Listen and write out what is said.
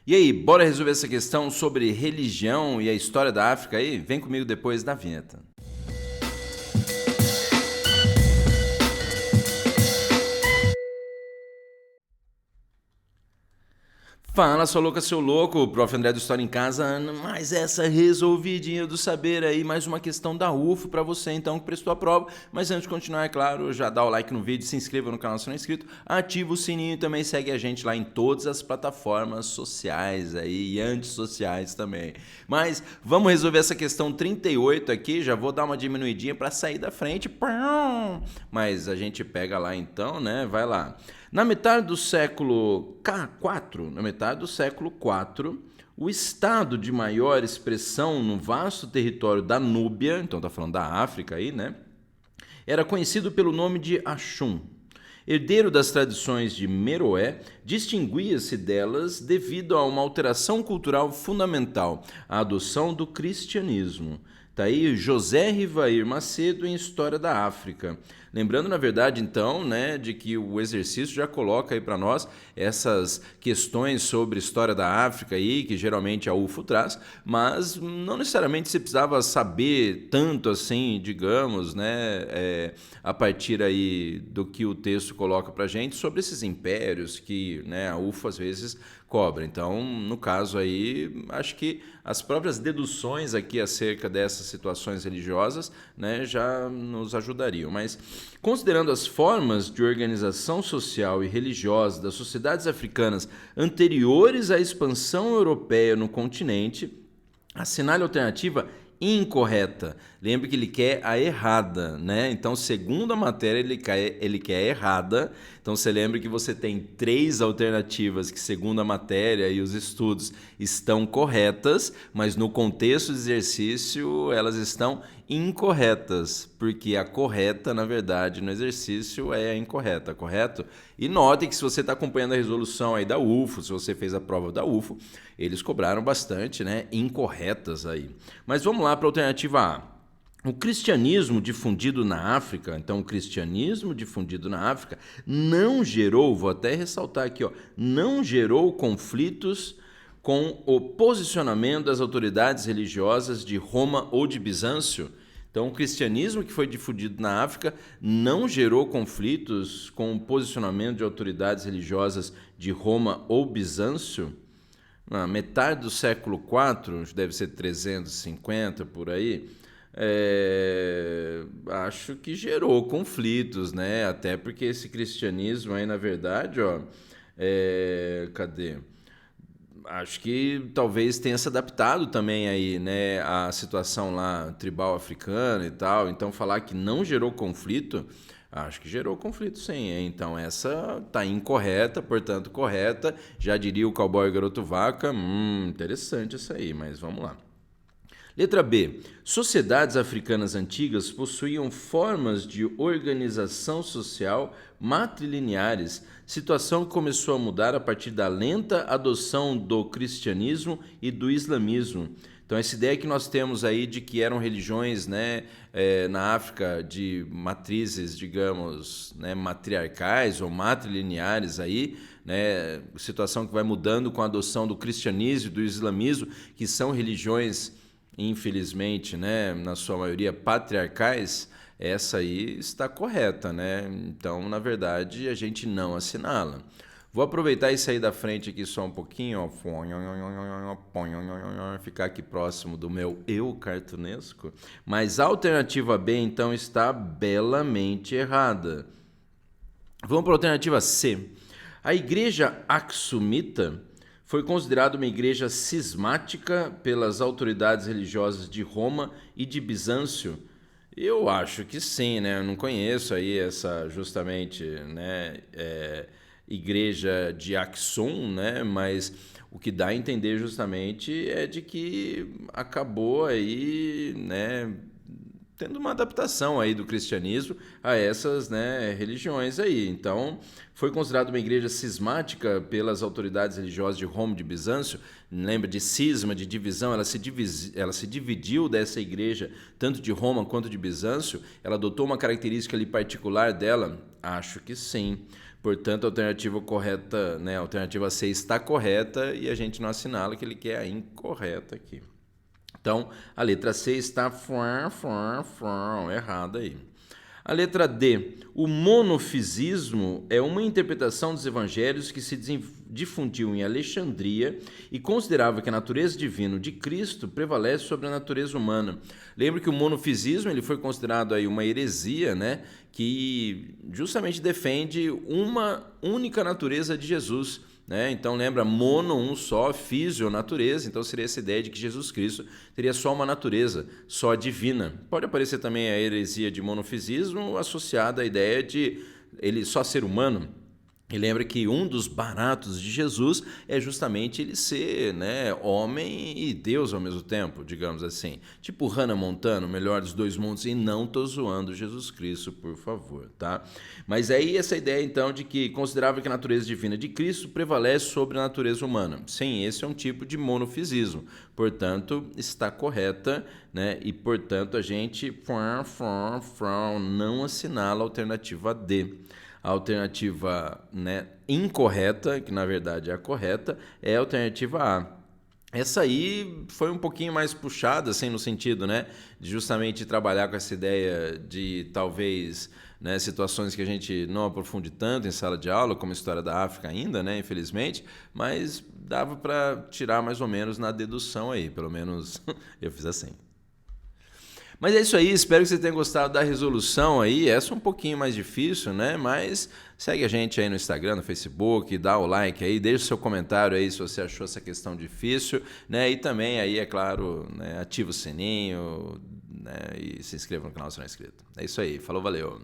E aí, bora resolver essa questão sobre religião e a história da África aí? Vem comigo depois da vinheta. Fala, sua louca, seu louco, Prof. André do História em Casa, mais essa resolvidinha do saber aí, mais uma questão da UFO pra você então que prestou a prova. Mas antes de continuar, é claro, já dá o like no vídeo, se inscreva no canal se não é inscrito, ativa o sininho e também segue a gente lá em todas as plataformas sociais aí e antissociais também. Mas vamos resolver essa questão 38 aqui, já vou dar uma diminuidinha pra sair da frente, mas a gente pega lá então, né, vai lá. Na metade do século IV, o estado de maior expressão no vasto território da Núbia, então está falando da África aí, né? Era conhecido pelo nome de Axum. Herdeiro das tradições de Meroé, distinguia-se delas devido a uma alteração cultural fundamental, a adoção do cristianismo. Está aí José Rivair Macedo em História da África. Lembrando, na verdade, então, né, de que o exercício já coloca aí para nós essas questões sobre história da África aí, que geralmente a UFO traz, mas não necessariamente você precisava saber tanto assim, digamos, né, a partir aí do que o texto coloca para gente sobre esses impérios que, né, a UFO às vezes cobra. Então, no caso aí, acho que as próprias deduções aqui acerca dessas situações religiosas, né, já nos ajudariam. Mas, considerando as formas de organização social e religiosa das sociedades africanas anteriores à expansão europeia no continente, assinale a alternativa incorreta. Lembre que ele quer a errada, né? Então, segundo a matéria, ele quer a errada. Então, você lembra que você tem 3 alternativas que, segundo a matéria e os estudos, estão corretas, mas no contexto do exercício, elas estão incorretas, porque a correta, na verdade, no exercício é a incorreta, correto? E note que se você está acompanhando a resolução aí da UFO, se você fez a prova da UFO, eles cobraram bastante, né, incorretas aí. Mas vamos lá para a alternativa A. O cristianismo difundido na África, então o cristianismo difundido na África não gerou, vou até ressaltar aqui, ó, não gerou conflitos com o posicionamento das autoridades religiosas de Roma ou de Bizâncio. Então, o cristianismo que foi difundido na África não gerou conflitos com o posicionamento de autoridades religiosas de Roma ou Bizâncio. Na metade do século IV, deve ser 350 por aí, acho que gerou conflitos, né? Até porque esse cristianismo aí, na verdade, ó, cadê? Acho que talvez tenha se adaptado também aí, né, à situação lá tribal africana e tal. Então, falar que não gerou conflito, acho que gerou conflito sim, hein? Então, essa tá incorreta, portanto, correta. Já diria o cowboy garoto vaca. Interessante isso aí, mas vamos lá. Letra B. Sociedades africanas antigas possuíam formas de organização social matrilineares, situação que começou a mudar a partir da lenta adoção do cristianismo e do islamismo. Então, essa ideia que nós temos aí de que eram religiões, né, na África de matrizes, digamos, né, matriarcais ou matrilineares aí, né, situação que vai mudando com a adoção do cristianismo e do islamismo, que são religiões, infelizmente, né, na sua maioria patriarcais, essa aí está correta, né? Então, na verdade, a gente não assinala. Vou aproveitar e sair da frente aqui só um pouquinho, ó, ficar aqui próximo do meu eu cartunesco, mas a alternativa B, então, está belamente errada. Vamos para a alternativa C. A igreja axumita foi considerada uma igreja cismática pelas autoridades religiosas de Roma e de Bizâncio. Eu acho que sim, né? Eu não conheço aí essa justamente, né, igreja de Axum, né? Mas o que dá a entender justamente é de que acabou aí, né, tendo uma adaptação aí do cristianismo a essas, né, religiões aí. Então, foi considerada uma igreja cismática pelas autoridades religiosas de Roma e de Bizâncio. Lembra de cisma, de divisão? Ela se dividiu dessa igreja, tanto de Roma quanto de Bizâncio. Ela adotou uma característica ali particular dela? Acho que sim. portanto, a alternativa correta, né, a alternativa C está correta e a gente não assinala que ele quer a incorreta aqui. Então, a letra C está errada aí. A letra D. O monofisismo é uma interpretação dos evangelhos que se difundiu em Alexandria e considerava que a natureza divina de Cristo prevalece sobre a natureza humana. Lembra que o monofisismo ele foi considerado aí uma heresia, né, que justamente defende uma única natureza de Jesus. Então lembra, mono, um só, físio, natureza, então seria essa ideia de que Jesus Cristo teria só uma natureza, só divina. Pode aparecer também a heresia de monofisismo associada à ideia de ele só ser humano. E lembra que um dos baratos de Jesus é justamente ele ser, né, homem e Deus ao mesmo tempo, digamos assim. Tipo Hannah Montana, o melhor dos dois mundos, e não tô zoando Jesus Cristo, por favor, tá? Mas aí essa ideia, então, de que considerava que a natureza divina de Cristo prevalece sobre a natureza humana. Sim, esse é um tipo de monofisismo. Portanto, está correta, né? E, portanto, a gente não assinala a alternativa D. A alternativa, né, incorreta, que na verdade é a correta, é a alternativa A. Essa aí foi um pouquinho mais puxada, assim, no sentido, né, de justamente trabalhar com essa ideia de talvez, né, situações que a gente não aprofunde tanto em sala de aula, como a história da África ainda, né, infelizmente, mas dava para tirar mais ou menos na dedução aí, pelo menos eu fiz assim. Mas é isso aí, espero que você tenha gostado da resolução aí, essa é um pouquinho mais difícil, né? Mas segue a gente aí no Instagram, no Facebook, dá o like aí, deixa o seu comentário aí se você achou essa questão difícil, né? E também aí, é claro, né, ativa o sininho, né, e se inscreva no canal se não é inscrito. É isso aí, falou, valeu!